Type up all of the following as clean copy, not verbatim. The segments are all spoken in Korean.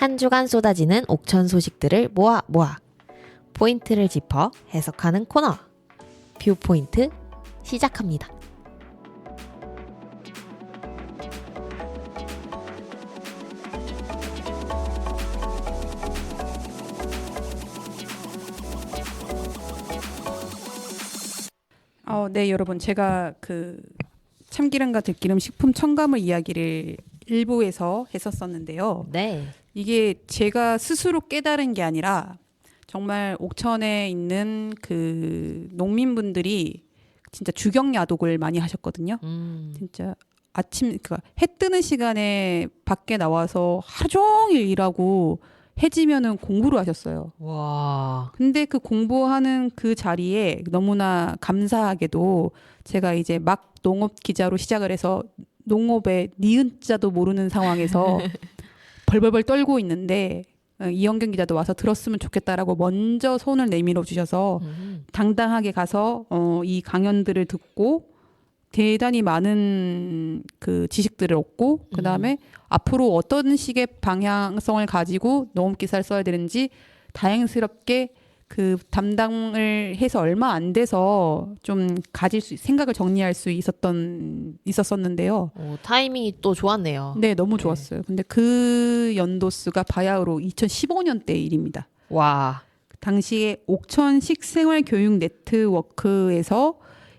한 주간 쏟아지는 옥천 소식들을 모아 포인트를 짚어 해석하는 코너 뷰포인트 시작합니다. 네, 여러분, 제가 그 참기름과 들기름 식품 첨가물 이야기를 일부에서 했었었는데요. 네. 이게 제가 스스로 깨달은 게 아니라 정말 옥천에 있는 그 농민분들이 진짜 주경야독을 많이 하셨거든요. 진짜 아침 해 뜨는 시간에 밖에 나와서 하루 종일 일하고 해지면은 공부를 하셨어요. 와. 근데 그 공부하는 그 자리에 너무나 감사하게도 제가 이제 막 농업 기자로 시작을 해서 농업의 니은자도 모르는 상황에서 벌벌벌 떨고 있는데 이영경 기자도 와서 들었으면 좋겠다라고 먼저 손을 내밀어 주셔서 당당하게 가서 이 강연들을 듣고 대단히 많은 그 지식들을 얻고 그다음에 앞으로 어떤 식의 방향성을 가지고 농업 기사를 써야 되는지 다행스럽게 그 담당을 해서 얼마 안 돼서 좀 가질 수 생각을 정리할 수 있었었는데요. 타이밍이 또 좋았네요. 네, 너무 좋았어요. 근데 그 연도수가 바야흐로 2015년 때 일입니다. 와. 당시에 옥천 식생활 교육 네트워크에서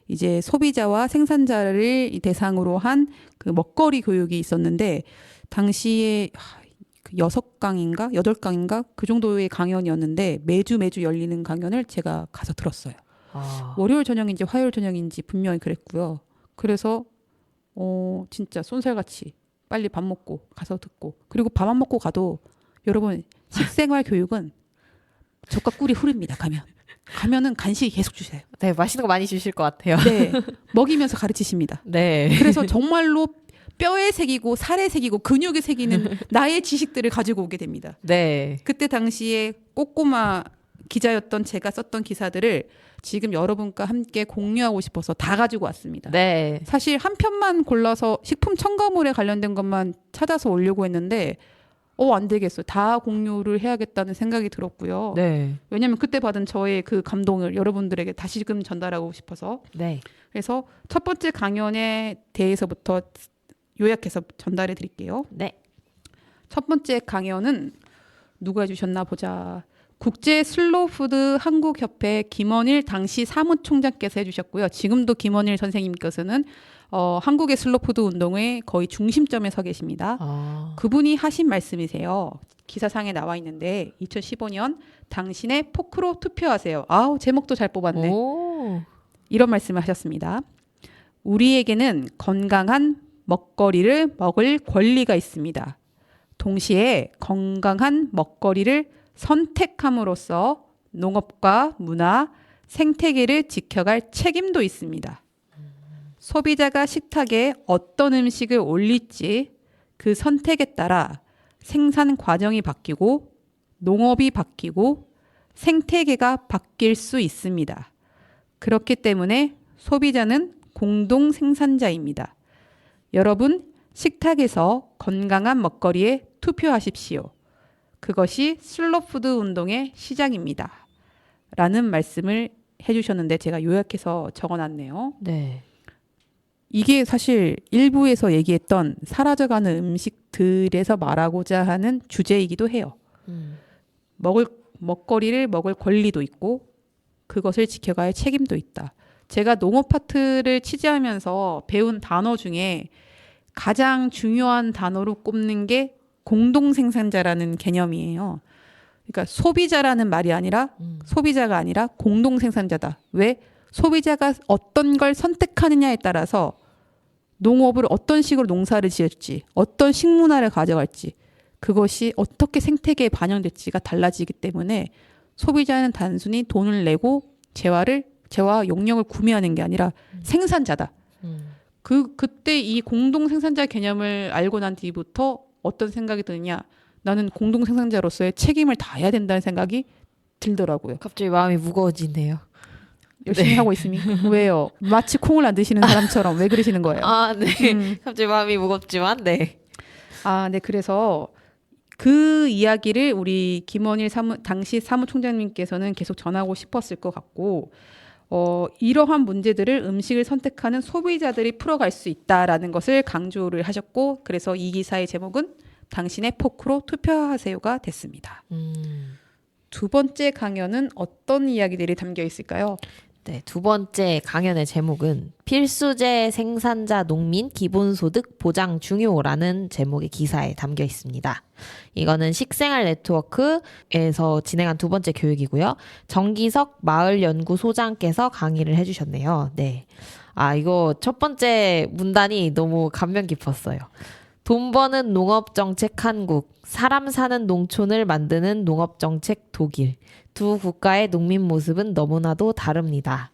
이제 소비자와 생산자를 대상으로 한 그 먹거리 교육이 있었는데 당시에 6강인가 8강인가 그 정도의 강연이었는데 매주 열리는 강연을 제가 가서 들었어요. 월요일 저녁인지 화요일 저녁인지 분명히 그랬고요. 그래서 진짜 쏜살같이 빨리 밥 먹고 가서 듣고 그리고 밥 안 먹고 가도 여러분 식생활 교육은 젖과 꿀이 흐릅니다. 가면은 간식이 계속 주세요. 네, 맛있는 거 많이 주실 것 같아요. 네, 먹이면서 가르치십니다. 네. 그래서 정말로 뼈에 새기고 살에 새기고 근육에 새기는 나의 지식들을 가지고 오게 됩니다. 네. 그때 당시에 꼬꼬마 기자였던 제가 썼던 기사들을 지금 여러분과 함께 공유하고 싶어서 다 가지고 왔습니다. 네. 사실 한 편만 골라서 식품 첨가물에 관련된 것만 찾아서 올려고 했는데 안 되겠어요. 다 공유를 해야겠다는 생각이 들었고요. 네. 왜냐하면 그때 받은 저의 그 감동을 여러분들에게 다시금 전달하고 싶어서. 네. 그래서 첫 번째 강연에 대해서부터 요약해서 전달해 드릴게요. 네. 첫 번째 강연은 누가 해주셨나 보자. 국제 슬로푸드 한국협회 김원일 당시 사무총장께서 해주셨고요. 지금도 김원일 선생님께서는 한국의 슬로푸드 운동의 거의 중심점에 서 계십니다. 그분이 하신 말씀이세요. 기사상에 나와 있는데 2015년 당신의 포크로 투표하세요. 아우 제목도 잘 뽑았네. 이런 말씀을 하셨습니다. 우리에게는 건강한 먹거리를 먹을 권리가 있습니다. 동시에 건강한 먹거리를 선택함으로써 농업과 문화, 생태계를 지켜갈 책임도 있습니다. 소비자가 식탁에 어떤 음식을 올릴지 그 선택에 따라 생산 과정이 바뀌고 농업이 바뀌고 생태계가 바뀔 수 있습니다. 그렇기 때문에 소비자는 공동 생산자입니다. 여러분, 식탁에서 건강한 먹거리에 투표하십시오. 그것이 슬로푸드 운동의 시작입니다. 라는 말씀을 해주셨는데 제가 요약해서 적어놨네요. 네. 이게 사실 일부에서 얘기했던 사라져가는 음식들에서 말하고자 하는 주제이기도 해요. 먹거리를 먹을 권리도 있고 그것을 지켜갈 책임도 있다. 제가 농업 파트를 취재하면서 배운 단어 중에 가장 중요한 단어로 꼽는 게 공동생산자라는 개념이에요. 그러니까 소비자라는 말이 아니라 소비자가 아니라 공동생산자다. 왜? 소비자가 어떤 걸 선택하느냐에 따라서 농업을 어떤 식으로 농사를 지을지 어떤 식문화를 가져갈지 그것이 어떻게 생태계에 반영될지가 달라지기 때문에 소비자는 단순히 돈을 내고 재화 용량을 구매하는 게 아니라 생산자다. 그때 이 공동 생산자 개념을 알고 난 뒤부터 어떤 생각이 드느냐? 나는 공동 생산자로서의 책임을 다해야 된다는 생각이 들더라고요. 갑자기 마음이 무거워지네요. 열심히 하고 있습니까? 왜요? 마치 콩을 안 드시는 사람처럼 왜 그러시는 거예요? 네. 갑자기 마음이 무겁지만, 네. 네. 그래서 그 이야기를 우리 김원일 당시 사무총장님께서는 계속 전하고 싶었을 것 같고 이러한 문제들을 음식을 선택하는 소비자들이 풀어갈 수 있다라는 것을 강조를 하셨고 그래서 이 기사의 제목은 당신의 포크로 투표하세요가 됐습니다. 두 번째 강연은 어떤 이야기들이 담겨 있을까요? 네, 두 번째 강연의 제목은 필수재 생산자 농민 기본소득 보장 중요라는 제목의 기사에 담겨 있습니다. 이거는 식생활 네트워크에서 진행한 두 번째 교육이고요. 정기석 마을연구소장께서 강의를 해주셨네요. 네. 이거 첫 번째 문단이 너무 감명 깊었어요. 돈 버는 농업정책 한국, 사람 사는 농촌을 만드는 농업정책 독일. 두 국가의 농민 모습은 너무나도 다릅니다.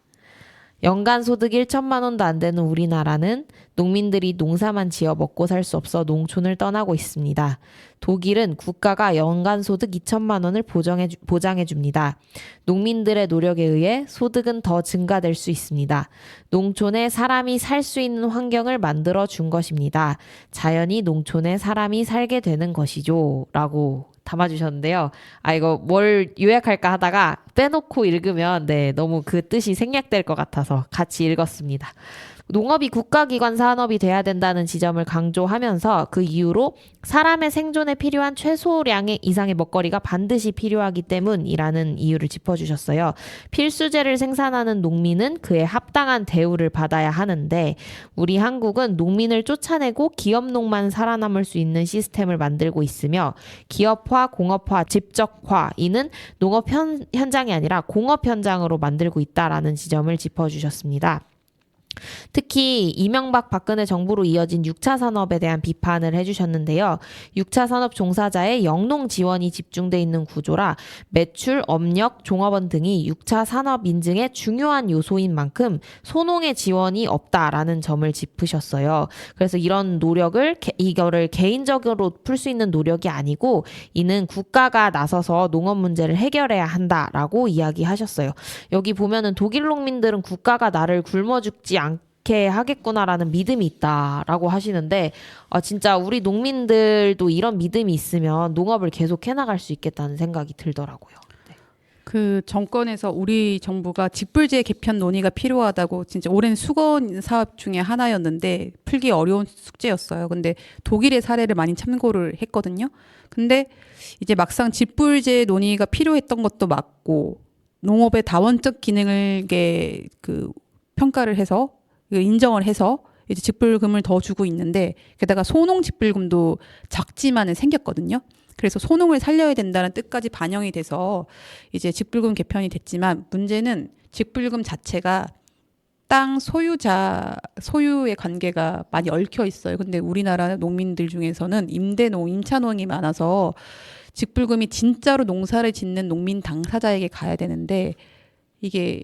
연간 소득 1천만 원도 안 되는 우리나라는 농민들이 농사만 지어 먹고 살 수 없어 농촌을 떠나고 있습니다. 독일은 국가가 연간 소득 2천만 원을 보장해 줍니다. 농민들의 노력에 의해 소득은 더 증가될 수 있습니다. 농촌에 사람이 살 수 있는 환경을 만들어 준 것입니다. 자연히 농촌에 사람이 살게 되는 것이죠. 라고 담아주셨는데요. 이거 뭘 요약할까 하다가 빼놓고 읽으면 너무 그 뜻이 생략될 것 같아서 같이 읽었습니다. 농업이 국가기관 산업이 돼야 된다는 지점을 강조하면서 그 이유로 사람의 생존에 필요한 최소량의 이상의 먹거리가 반드시 필요하기 때문이라는 이유를 짚어주셨어요. 필수재를 생산하는 농민은 그에 합당한 대우를 받아야 하는데 우리 한국은 농민을 쫓아내고 기업농만 살아남을 수 있는 시스템을 만들고 있으며 기업화, 공업화, 집적화 이는 농업 현장이 아니라 공업 현장으로 만들고 있다라는 지점을 짚어주셨습니다. 특히 이명박 박근혜 정부로 이어진 6차 산업에 대한 비판을 해주셨는데요. 6차 산업 종사자의 영농 지원이 집중돼 있는 구조라 매출, 업력, 종업원 등이 6차 산업 인증의 중요한 요소인 만큼 소농의 지원이 없다라는 점을 짚으셨어요. 그래서 이런 노력을 이거를 개인적으로 풀 수 있는 노력이 아니고 이는 국가가 나서서 농업 문제를 해결해야 한다라고 이야기하셨어요. 여기 보면은 독일 농민들은 국가가 나를 굶어 죽지 않게 하겠구나라는 믿음이 있다라고 하시는데 진짜 우리 농민들도 이런 믿음이 있으면 농업을 계속 해나갈 수 있겠다는 생각이 들더라고요. 네. 그 정권에서 우리 정부가 직불제 개편 논의가 필요하다고 진짜 오랜 수건 사업 중에 하나였는데 풀기 어려운 숙제였어요. 근데 독일의 사례를 많이 참고를 했거든요. 근데 이제 막상 직불제 논의가 필요했던 것도 맞고 농업의 다원적 기능을 평가를 해서 인정을 해서 이제 직불금을 더 주고 있는데 게다가 소농 직불금도 작지만은 생겼거든요. 그래서 소농을 살려야 된다는 뜻까지 반영이 돼서 이제 직불금 개편이 됐지만 문제는 직불금 자체가 땅 소유의 관계가 많이 얽혀 있어요. 근데 우리나라 농민들 중에서는 임차농이 많아서 직불금이 진짜로 농사를 짓는 농민 당사자에게 가야 되는데 이게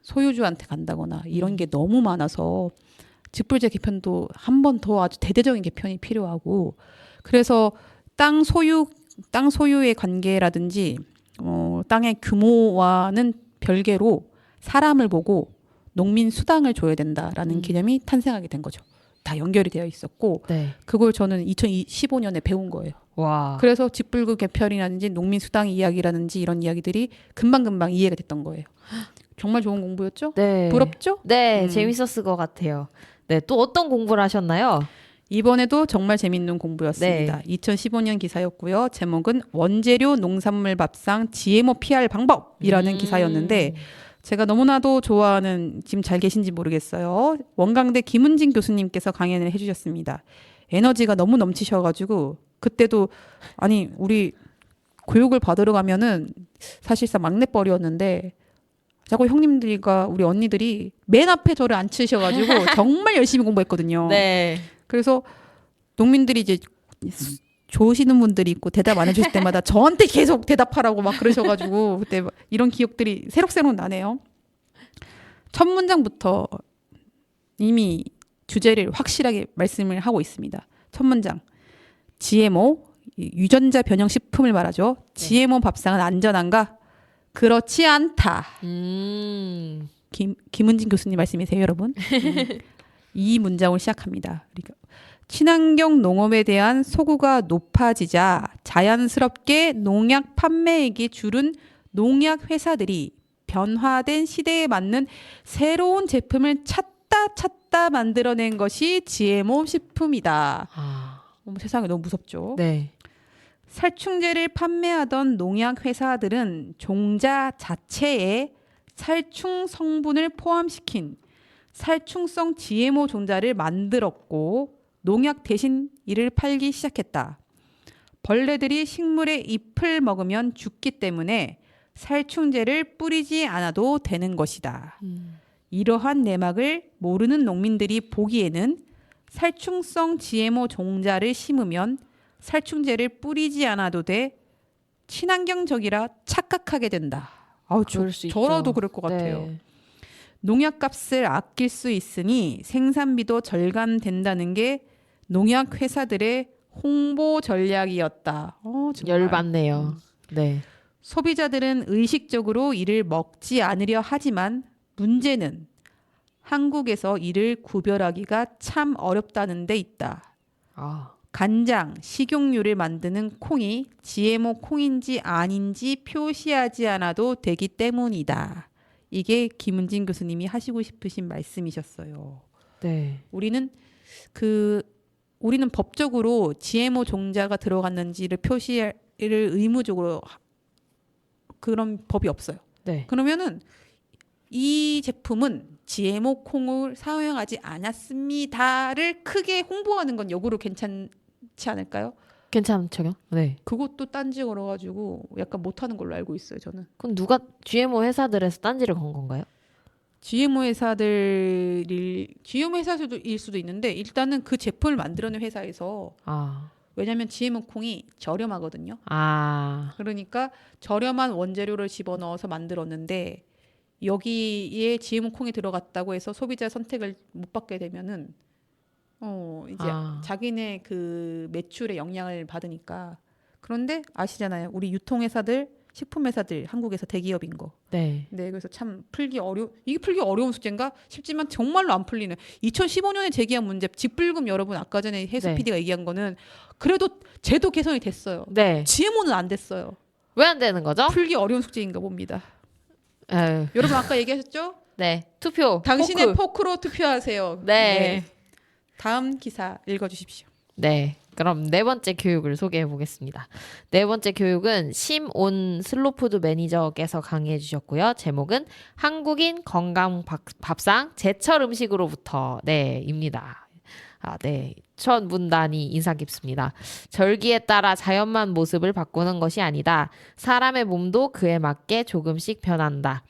소유주한테 간다거나 이런 게 너무 많아서 직불제 개편도 한 번 더 아주 대대적인 개편이 필요하고 그래서 땅 소유의 관계라든지 땅의 규모와는 별개로 사람을 보고 농민 수당을 줘야 된다라는 개념이 탄생하게 된 거죠. 다 연결이 되어 있었고 그걸 저는 2015년에 배운 거예요. 와. 그래서 직불금 개편이라든지 농민 수당 이야기라든지 이런 이야기들이 금방금방 이해가 됐던 거예요. 정말 좋은 공부였죠? 네. 부럽죠? 네, 재밌었을 것 같아요. 네, 또 어떤 공부를 하셨나요? 이번에도 정말 재밌는 공부였습니다. 2015년 기사였고요. 제목은 원재료 농산물 밥상 GMO PR 방법이라는 기사였는데 제가 너무나도 좋아하는 지금 잘 계신지 모르겠어요. 원광대 김은진 교수님께서 강연을 해주셨습니다. 에너지가 너무 넘치셔가지고 그때도 우리 교육을 받으러 가면은 사실상 막내뻘이었는데 자꾸 형님들과 우리 언니들이 맨 앞에 저를 앉히셔가지고 정말 열심히 공부했거든요. 네. 그래서 농민들이 이제 좋으시는 분들이 있고 대답 안 해주실 때마다 저한테 계속 대답하라고 막 그러셔가지고 그때 이런 기억들이 새록새록 나네요. 첫 문장부터 이미 주제를 확실하게 말씀을 하고 있습니다. 첫 문장. GMO, 유전자 변형 식품을 말하죠. GMO 밥상은 안전한가? 그렇지 않다. 김은진 교수님 말씀이세요, 여러분? 이 문장을 시작합니다. 그러니까 친환경 농업에 대한 소구가 높아지자 자연스럽게 농약 판매액이 줄은 농약 회사들이 변화된 시대에 맞는 새로운 제품을 찾다 만들어낸 것이 GMO 식품이다. 어머, 세상에 너무 무섭죠? 네. 살충제를 판매하던 농약 회사들은 종자 자체에 살충 성분을 포함시킨 살충성 GMO 종자를 만들었고 농약 대신 이를 팔기 시작했다. 벌레들이 식물의 잎을 먹으면 죽기 때문에 살충제를 뿌리지 않아도 되는 것이다. 이러한 내막을 모르는 농민들이 보기에는 살충성 GMO 종자를 심으면 살충제를 뿌리지 않아도 돼 친환경적이라 착각하게 된다. 아우, 그럴 수 저라도 있죠. 그럴 것 같아요. 네. 농약값을 아낄 수 있으니 생산비도 절감된다는 게 농약 회사들의 홍보 전략이었다. 정말. 열받네요. 네. 소비자들은 의식적으로 이를 먹지 않으려 하지만 문제는 한국에서 이를 구별하기가 참 어렵다는 데 있다. 간장, 식용유를 만드는 콩이 GMO 콩인지 아닌지 표시하지 않아도 되기 때문이다. 이게 김은진 교수님이 하시고 싶으신 말씀이셨어요. 네. 우리는 법적으로 GMO 종자가 들어갔는지를 표시를 의무적으로 그런 법이 없어요. 네. 그러면은 이 제품은 GMO 콩을 사용하지 않았습니다를 크게 홍보하는 건 역으로 괜찮지 않을까요? 괜찮죠? 네. 그것도 딴지 걸어가지고 약간 못하는 걸로 알고 있어요, 저는. 그럼 누가 GMO 회사들에서 딴지를 건 건가요? GMO 회사일 수도 있는데 일단은 그 제품을 만들어낸 회사에서 왜냐하면 GMO 콩이 저렴하거든요. 그러니까 저렴한 원재료를 집어넣어서 만들었는데 여기에 GMO 콩이 들어갔다고 해서 소비자 선택을 못 받게 되면은 이제 자기네 그 매출에 영향을 받으니까. 그런데 아시잖아요. 우리 유통회사들, 식품회사들 한국에서 대기업인 거. 네. 네, 그래서 참 이게 풀기 어려운 숙제인가 싶지만 정말로 안 풀리는. 2015년에 제기한 문제, 직불금 여러분 아까 전에 혜수 네. PD가 얘기한 거는 그래도 제도 개선이 됐어요. 네. GMO는 안 됐어요. 왜 안 되는 거죠? 풀기 어려운 숙제인가 봅니다. 에휴. 여러분 아까 얘기하셨죠? 네. 투표. 당신의 포크로 투표하세요. 네. 다음 기사 읽어주십시오. 네. 그럼 네 번째 교육을 소개해 보겠습니다. 네 번째 교육은 심온 슬로푸드 매니저께서 강의해 주셨고요. 제목은 한국인 건강 밥상 제철 음식으로부터 입니다. 네. 첫 문단이 인상 깊습니다. 절기에 따라 자연만 모습을 바꾸는 것이 아니다. 사람의 몸도 그에 맞게 조금씩 변한다.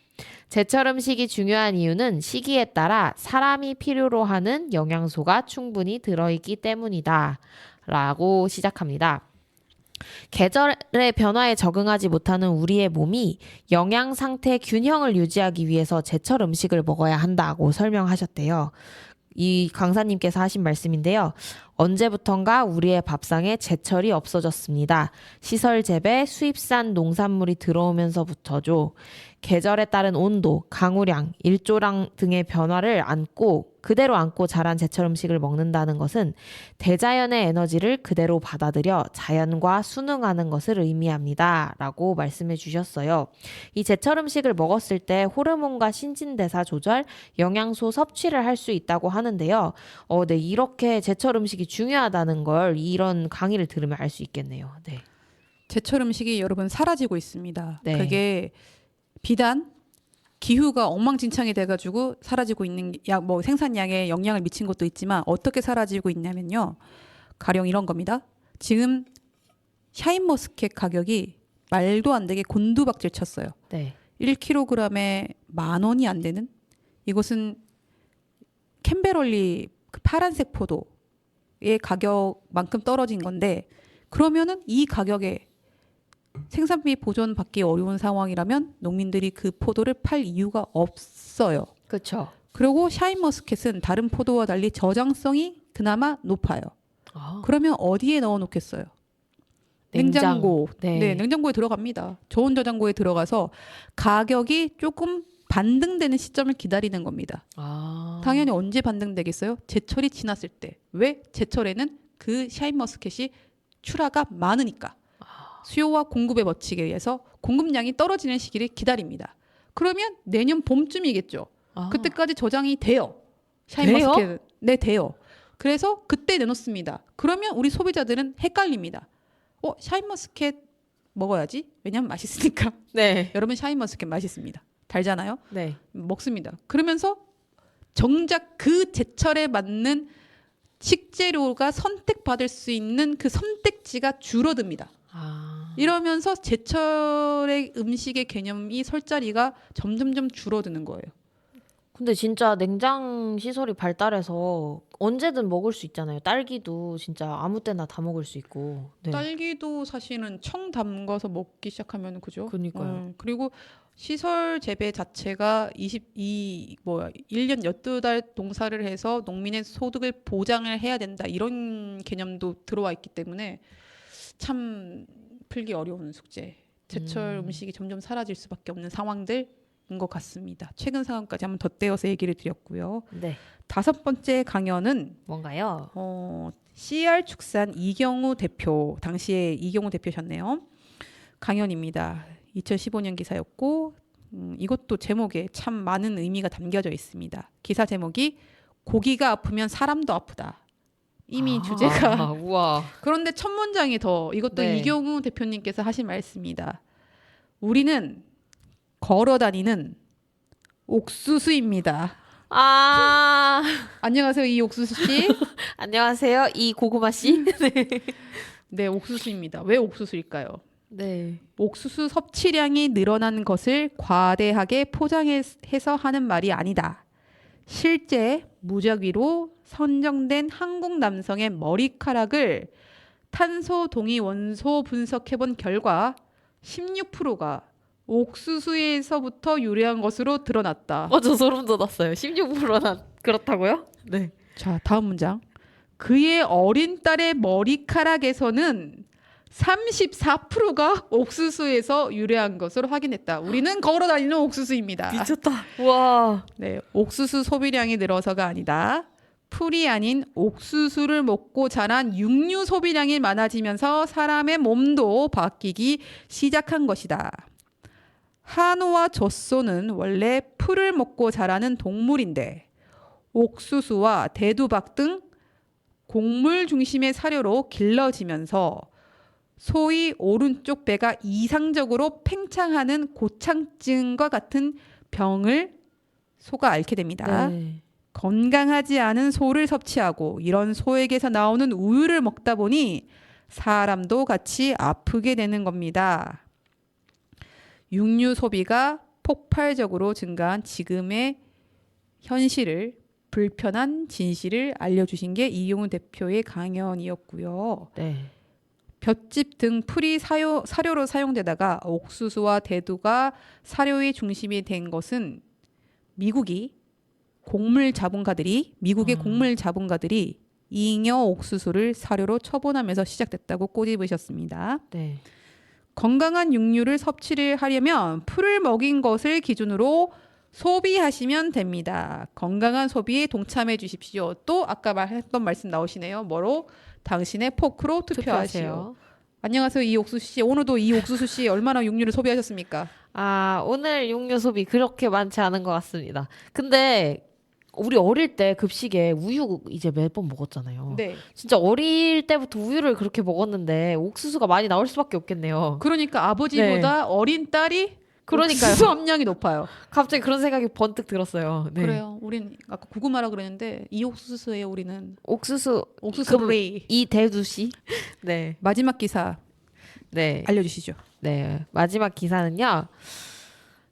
제철 음식이 중요한 이유는 시기에 따라 사람이 필요로 하는 영양소가 충분히 들어있기 때문이다. 라고 시작합니다. 계절의 변화에 적응하지 못하는 우리의 몸이 영양 상태 균형을 유지하기 위해서 제철 음식을 먹어야 한다고 설명하셨대요. 이 강사님께서 하신 말씀인데요. 언제부턴가 우리의 밥상에 제철이 없어졌습니다. 시설 재배, 수입산 농산물이 들어오면서부터죠. 계절에 따른 온도, 강우량, 일조량 등의 변화를 그대로 안고 자란 제철 음식을 먹는다는 것은 대자연의 에너지를 그대로 받아들여 자연과 순응하는 것을 의미합니다. 라고 말씀해 주셨어요. 이 제철 음식을 먹었을 때 호르몬과 신진대사 조절, 영양소 섭취를 할 수 있다고 하는데요. 네, 이렇게 제철 음식이 중요하다는 걸 이런 강의를 들으면 알 수 있겠네요. 네. 제철 음식이 여러분 사라지고 있습니다. 네. 그게 비단 기후가 엉망진창이 돼가지고 사라지고 있는 생산량에 영향을 미친 것도 있지만 어떻게 사라지고 있냐면요. 가령 이런 겁니다. 지금 샤인머스켓 가격이 말도 안 되게 곤두박질 쳤어요. 네. 1kg에 10,000원이 안 되는 이것은 캔베럴리 그 파란색 포도의 가격만큼 떨어진 건데 그러면은 이 가격에 생산비 보존받기 어려운 상황이라면 농민들이 그 포도를 팔 이유가 없어요. 그렇죠. 그리고 샤인머스켓은 다른 포도와 달리 저장성이 그나마 높아요. 그러면 어디에 넣어 놓겠어요? 냉장고. 네. 네, 냉장고에 들어갑니다. 저온 저장고에 들어가서 가격이 조금 반등되는 시점을 기다리는 겁니다. 아. 당연히 언제 반등되겠어요? 제철이 지났을 때. 왜? 제철에는 그 샤인머스켓이 출하가 많으니까. 수요와 공급에 맞추기 위해서 공급량이 떨어지는 시기를 기다립니다. 그러면 내년 봄쯤이겠죠. 아. 그때까지 저장이 돼요. 샤인머스켓은. 네, 돼요. 그래서 그때 내놓습니다. 그러면 우리 소비자들은 헷갈립니다. 샤인머스켓 먹어야지. 왜냐면 맛있으니까. 네. 여러분 샤인머스켓 맛있습니다. 달잖아요. 네. 먹습니다. 그러면서 정작 그 제철에 맞는 식재료가 선택받을 수 있는 그 선택지가 줄어듭니다. 아. 이러면서 제철의 음식의 개념이 설 자리가 점점점 줄어드는 거예요. 근데 진짜 냉장 시설이 발달해서 언제든 먹을 수 있잖아요. 딸기도 진짜 아무 때나 다 먹을 수 있고. 네. 딸기도 사실은 청 담가서 먹기 시작하면 그죠? 그러니까요. 그리고 시설 재배 자체가 1년 12달 동사를 해서 농민의 소득을 보장을 해야 된다. 이런 개념도 들어와 있기 때문에 참 풀기 어려운 숙제. 제철 음식이 점점 사라질 수밖에 없는 상황들인 것 같습니다. 최근 상황까지 한번 덧대어서 얘기를 드렸고요. 네. 5번째 강연은 뭔가요? CR 축산 이경우 대표, 당시에 이경우 대표셨네요. 강연입니다. 2015년 기사였고 이것도 제목에 참 많은 의미가 담겨져 있습니다. 기사 제목이 고기가 아프면 사람도 아프다. 이미 주제가 우와. 그런데 첫 문장이 더 이것도 네. 이경우 대표님께서 하신 말씀입니다. 우리는 걸어다니는 옥수수입니다. 아. 안녕하세요, 이 옥수수 씨. 안녕하세요. 이 고구마 씨. 네, 옥수수입니다. 왜 옥수수일까요? 네. 옥수수 섭취량이 늘어난 것을 과대하게 포장해서 하는 말이 아니다. 실제 무작위로 선정된 한국 남성의 머리카락을 탄소 동위 원소 분석해본 결과 16%가 옥수수에서부터 유래한 것으로 드러났다. 저 소름 돋았어요. 16%나 그렇다고요? 네. 자, 다음 문장. 그의 어린 딸의 머리카락에서는 34%가 옥수수에서 유래한 것으로 확인했다. 우리는 걸어다니는 옥수수입니다. 미쳤다. 와. 네, 옥수수 소비량이 늘어서가 아니다. 풀이 아닌 옥수수를 먹고 자란 육류 소비량이 많아지면서 사람의 몸도 바뀌기 시작한 것이다. 한우와 젖소는 원래 풀을 먹고 자라는 동물인데 옥수수와 대두박 등 곡물 중심의 사료로 길러지면서 소위 오른쪽 배가 이상적으로 팽창하는 고창증과 같은 병을 소가 앓게 됩니다. 네. 건강하지 않은 소를 섭취하고 이런 소에게서 나오는 우유를 먹다 보니 사람도 같이 아프게 되는 겁니다. 육류 소비가 폭발적으로 증가한 지금의 현실을 불편한 진실을 알려주신 게 이용우 대표의 강연이었고요. 네. 볏짚 등 풀이 사료로 사용되다가 옥수수와 대두가 사료의 중심이 된 것은 미국의 곡물 자본가들이 잉여 옥수수를 사료로 처분하면서 시작됐다고 꼬집으셨습니다. 네. 건강한 육류를 섭취를 하려면 풀을 먹인 것을 기준으로 소비하시면 됩니다. 건강한 소비에 동참해 주십시오. 또 아까 했던 말씀 나오시네요. 뭐로? 당신의 포크로 투표하시오. 안녕하세요, 이 옥수수 씨. 오늘도 이 옥수수 씨 얼마나 육류를 소비하셨습니까? 오늘 육류 소비 그렇게 많지 않은 것 같습니다. 근데 우리 어릴 때 급식에 우유 이제 매번 먹었잖아요. 네. 진짜 어릴 때부터 우유를 그렇게 먹었는데 옥수수가 많이 나올 수밖에 없겠네요. 그러니까 아버지보다 어린 딸이 그러니까요. 옥수수 함량이 높아요. 갑자기 그런 생각이 번뜩 들었어요. 네. 그래요. 우린 아까 고구마라 그랬는데 이 옥수수예요. 우리는 옥수수 레이. 이 대두 씨. 네. 마지막 기사 네. 알려주시죠. 네. 마지막 기사는요.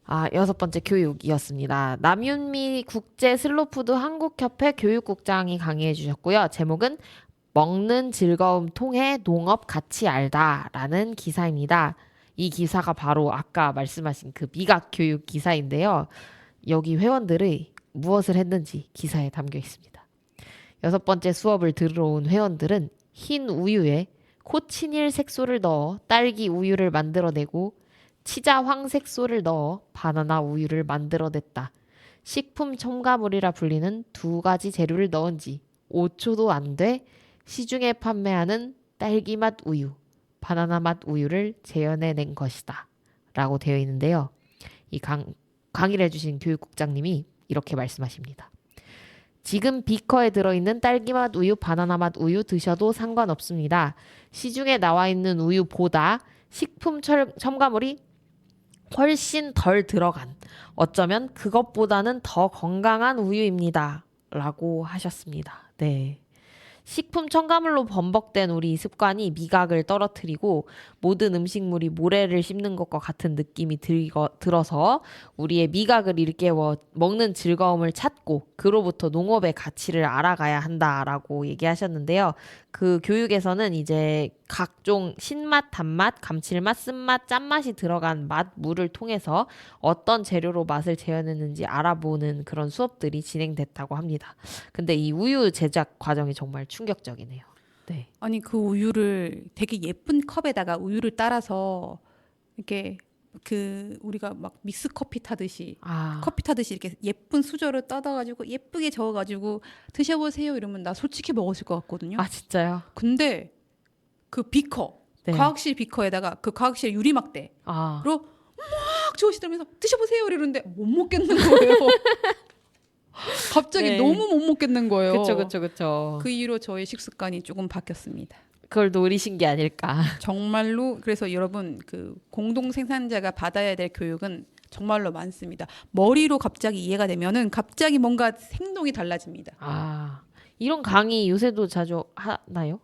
6번째 교육이었습니다. 남윤미 국제 슬로푸드 한국협회 교육국장이 강의해 주셨고요. 제목은 먹는 즐거움 통해 농업 가치 알다라는 기사입니다. 이 기사가 바로 아까 말씀하신 그 미각 교육 기사인데요. 여기 회원들이 무엇을 했는지 기사에 담겨 있습니다. 6번째 수업을 들으러 온 회원들은 흰 우유에 코치닐 색소를 넣어 딸기 우유를 만들어내고 치자 황색소를 넣어 바나나 우유를 만들어냈다. 식품 첨가물이라 불리는 2가지 재료를 넣은 지 5초도 안 돼 시중에 판매하는 딸기맛 우유, 바나나맛 우유를 재현해낸 것이다. 라고 되어 있는데요. 이 강의를 해주신 교육국장님이 이렇게 말씀하십니다. 지금 비커에 들어있는 딸기맛 우유, 바나나맛 우유 드셔도 상관없습니다. 시중에 나와 있는 우유보다 식품 첨가물이 훨씬 덜 들어간, 어쩌면 그것보다는 더 건강한 우유입니다. 라고 하셨습니다. 네. 식품 첨가물로 번복된 우리 습관이 미각을 떨어뜨리고 모든 음식물이 모래를 씹는 것과 같은 느낌이 들어서 우리의 미각을 일깨워 먹는 즐거움을 찾고 그로부터 농업의 가치를 알아가야 한다라고 얘기하셨는데요. 그 교육에서는 이제 각종 신맛, 단맛, 감칠맛, 쓴맛, 짠맛이 들어간 맛, 물을 통해서 어떤 재료로 맛을 재현했는지 알아보는 그런 수업들이 진행됐다고 합니다. 근데 이 우유 제작 과정이 정말 충격적이네요. 네. 아니 그 우유를 되게 예쁜 컵에다가 우유를 따라서 이렇게 그 우리가 막 믹스 커피 타듯이 커피 타듯이 이렇게 예쁜 수저를 떠다가지고 예쁘게 저어가지고 드셔보세요 이러면 나 솔직히 먹었을 것 같거든요. 아 진짜요? 근데 그 비커 네. 과학실 비커에다가 그 과학실 유리막대로 막 저으시면서 드셔보세요 이러는데 못 먹겠는 거예요. 갑자기 네. 너무 못 먹겠는 거예요. 그쵸. 그 이후로 저의 식습관이 조금 바뀌었습니다. 그걸 노리신 게 아닐까. 정말로 그래서 여러분 그 공동 생산자가 받아야 될 교육은 정말로 많습니다. 머리로 갑자기 이해가 되면은 갑자기 뭔가 행동이 달라집니다. 이런 강의 요새도 자주 하나요?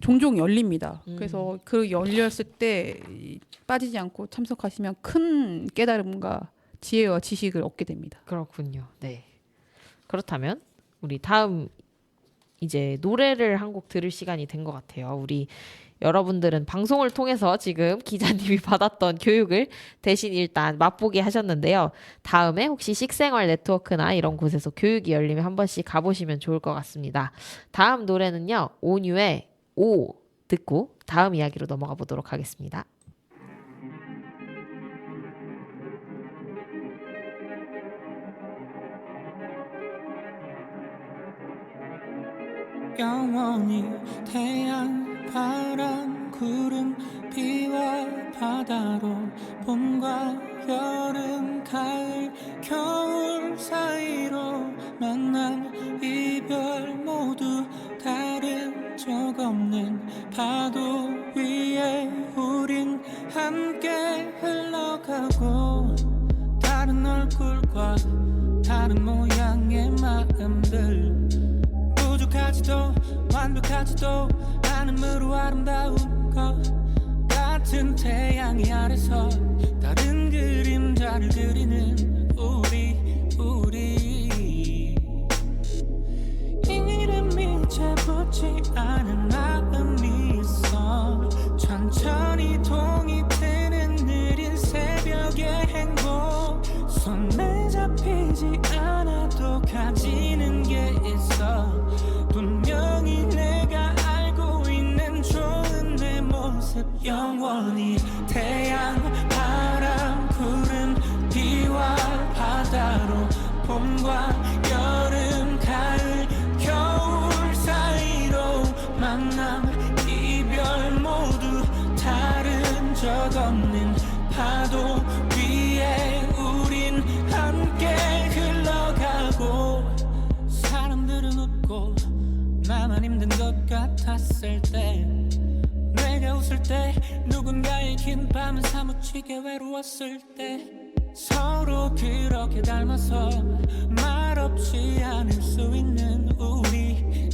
종종 열립니다. 그래서 그 열렸을 때 빠지지 않고 참석하시면 큰 깨달음과 지혜와 지식을 얻게 됩니다. 그렇군요. 네. 그렇다면 우리 다음 이제 노래를 한 곡 들을 시간이 된 것 같아요. 우리 여러분들은 방송을 통해서 지금 기자님이 받았던 교육을 대신 일단 맛보게 하셨는데요. 다음에 혹시 식생활 네트워크나 이런 곳에서 교육이 열리면 한 번씩 가보시면 좋을 것 같습니다. 다음 노래는요. 온유의 오 듣고 다음 이야기로 넘어가 보도록 하겠습니다. 영원히 태양, 바람, 구름, 비와 바다로 봄과 여름, 가을, 겨울 사이로 만남, 이별 모두 다른 적 없는 파도 위에 우린 함께 흘러가고 다른 얼굴과 다른 모양의 마음들 부족하지도 완벽하지도 않음으로 아름다운 것 같은 태양이 아래서 다른 그림자를 그리는 우리 이름이 재붙지 않은 마음이 있어 천천히 동이 트는 느린 새벽의 행복 손에 잡히지 않아도 가지는 게 있어 분명히 내가 알고 있는 좋은 내 모습 영원히 태양 바람 구름 비와 바다로 봄과 여름 가을 겨울 사이로 만남 이별 모두 다른 적 없는 파도 위에 우린 함께 흘러가고 사람들은 웃고 나만 힘든 것 같았을 때 내가 웃을 때 누군가의 긴 밤은 사무치게 외로웠을 때 서로 그렇게 닮아서 말없이 않을 수 있는 우리